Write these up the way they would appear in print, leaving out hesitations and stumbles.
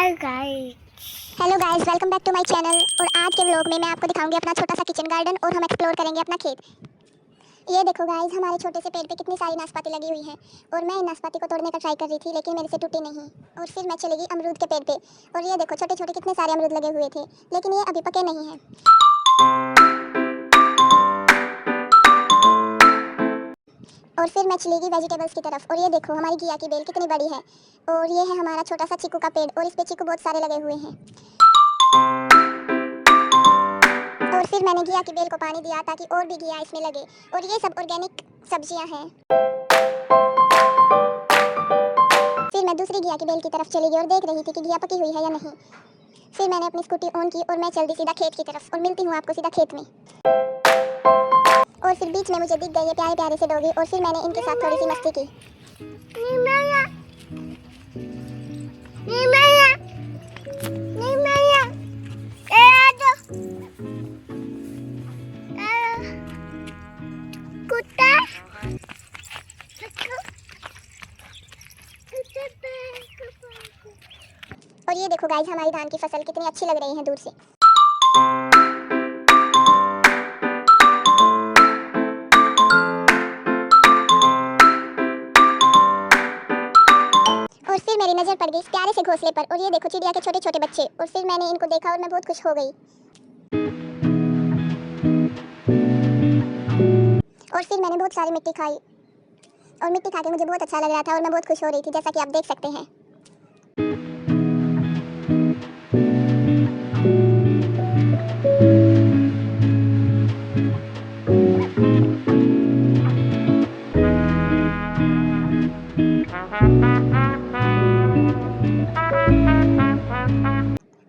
Hello guys, welcome back to my channel. और आज के व्लॉग में मैं आपको दिखाऊंगी अपना छोटा सा किचन गार्डन और हम एक्सप्लोर करेंगे अपना खेत। ये देखो गाइस, हमारे छोटे से पेड़ पे कितनी सारी नाशपाती लगी हुई है और मैं इन नाशपाती को तोड़ने का ट्राई कर रही थी, लेकिन मेरे से टूटी नहीं। और फिर मैं चली गई अमरूद के पेड़ पे और ये देखो छोटे छोटे कितने सारे अमरूद लगे हुए थे, लेकिन ये अभी पके नहीं हैं। और फिर मैं चली गई वेजिटेबल्स की तरफ और ये देखो हमारी घिया की बेल कितनी बड़ी है। और ये है हमारा छोटा सा चीकू का पेड़ और इस पे चीकू बहुत सारे लगे हुए हैं। और फिर मैंने घिया की बेल को पानी दिया ताकि और भी घिया इसमें लगे। और ये सब ऑर्गेनिक सब्जियां हैं। फिर मैं दूसरी घिया की बेल की तरफ चली गई और देख रही थी कि घिया पकी हुई है या नहीं। फिर मैंने अपनी स्कूटी ऑन की और मैं चल दी सीधा खेत की तरफ और मिलती हूँ आपको सीधा खेत में। और फिर बीच में मुझे दिख गए ये प्यारे प्यारे से डॉगी और फिर मैंने इनके साथ थोड़ी सी मस्ती की। और ये देखो गाइस, हमारी धान की फसल कितनी अच्छी लग रही है दूर से। और फिर मेरी नज़र पड़ गई इस प्यारे से घोंसले पर और ये देखो चिड़िया के छोटे छोटे बच्चे। और फिर मैंने इनको देखा और मैं बहुत खुश हो गई। और फिर मैंने बहुत सारी मिट्टी खाई और मिट्टी खा के मुझे बहुत अच्छा लग रहा था और मैं बहुत खुश हो रही थी, जैसा कि आप देख सकते हैं।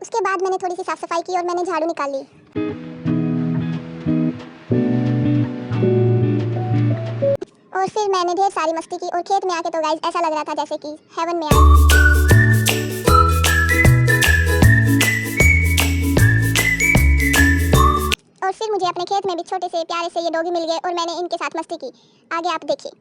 उसके बाद मैंने थोड़ी सी साफ सफाई की और मैंने झाड़ू निकाल ली। और फिर मैंने ढेर सारी मस्ती की और खेत में आके तो गाइस ऐसा लग रहा था जैसे कि हेवन में आए। और फिर मुझे अपने खेत में भी छोटे से प्यारे से ये डॉगी मिल गए और मैंने इनके साथ मस्ती की। आगे आप देखिए।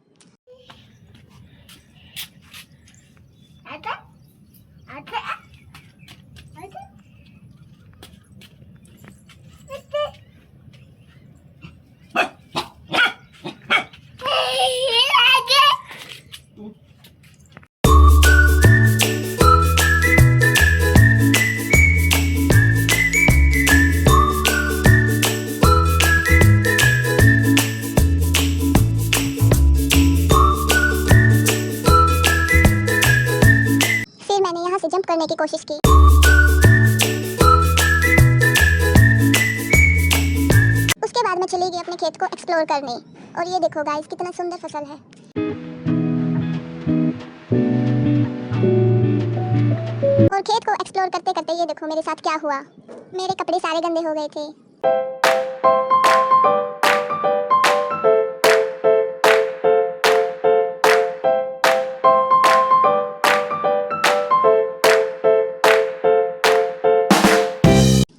जंप करने की कोशिश की। उसके बाद मैं चली गई अपने खेत को एक्सप्लोर करने और ये देखो गाइस कितना सुंदर फसल है। और खेत को एक्सप्लोर करते करते ये देखो मेरे साथ क्या हुआ। मेरे कपड़े सारे गंदे हो गए थे।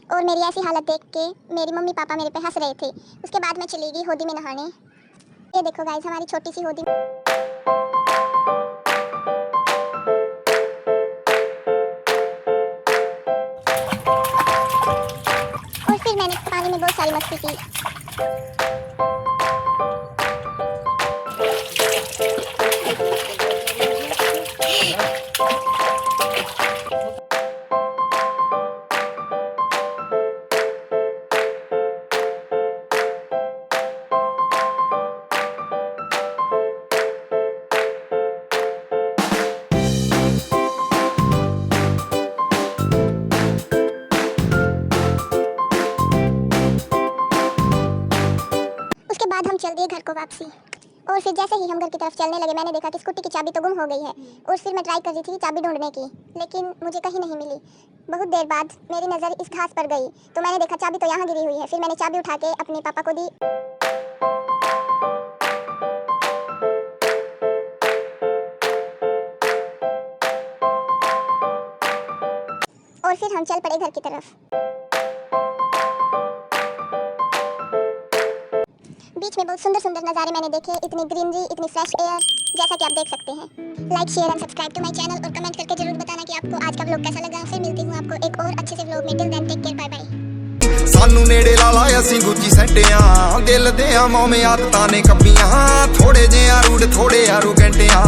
और मेरी ऐसी हालत देख के मेरी मम्मी पापा मेरे पे हंस रहे थे। उसके बाद मैं चली गई होदी में नहाने। ये देखो गाइस हमारी छोटी सी होदी। और फिर मैंने पानी में बहुत सारी मस्ती की। बाद हम चल दिए घर को वापसी। और फिर जैसे ही हम घर की तरफ चलने लगे मैंने देखा कि स्कूटी की चाबी तो गुम हो गई है। और फिर मैं ट्राई कर रही थी चाबी ढूंढने की, लेकिन मुझे कहीं नहीं मिली। बहुत देर बाद मेरी नज़र इस घास पर गई तो मैंने देखा चाबी तो यहाँ गिरी हुई है। फिर मैंने चाबी उठा के अपने पापा को दी। और फिर हम चल पड़े घर की तरफ। बीच में बहुत सुंदर सुंदर नज़ारे मैंने देखे, इतनी ग्रीनरी, इतनी फ्रेश एयर। जैसा कि आप देख सकते हैं। Like share and subscribe to my channel और कमेंट करके जरूर बताना कि आपको आज का व्लॉग कैसा लगा। फिर मिलती हूँ आपको एक और अच्छे से व्लॉग में। Till then take care, bye bye. सानू नेड़े ला ला ਅਸੀਂ ਗੁੱਜੀ ਸੈਂਟਿਆਂ ਦਿਲ ਦੇ ਆ ਮੌਵੇਂ ਆਦਤਾਂ ਨੇ ਕੱਬੀਆਂ ਥੋੜੇ ਜਿਹੇ ਆ ਰੂੜ ਥੋੜੇ ਆ ਰੁਗੰਟਿਆਂ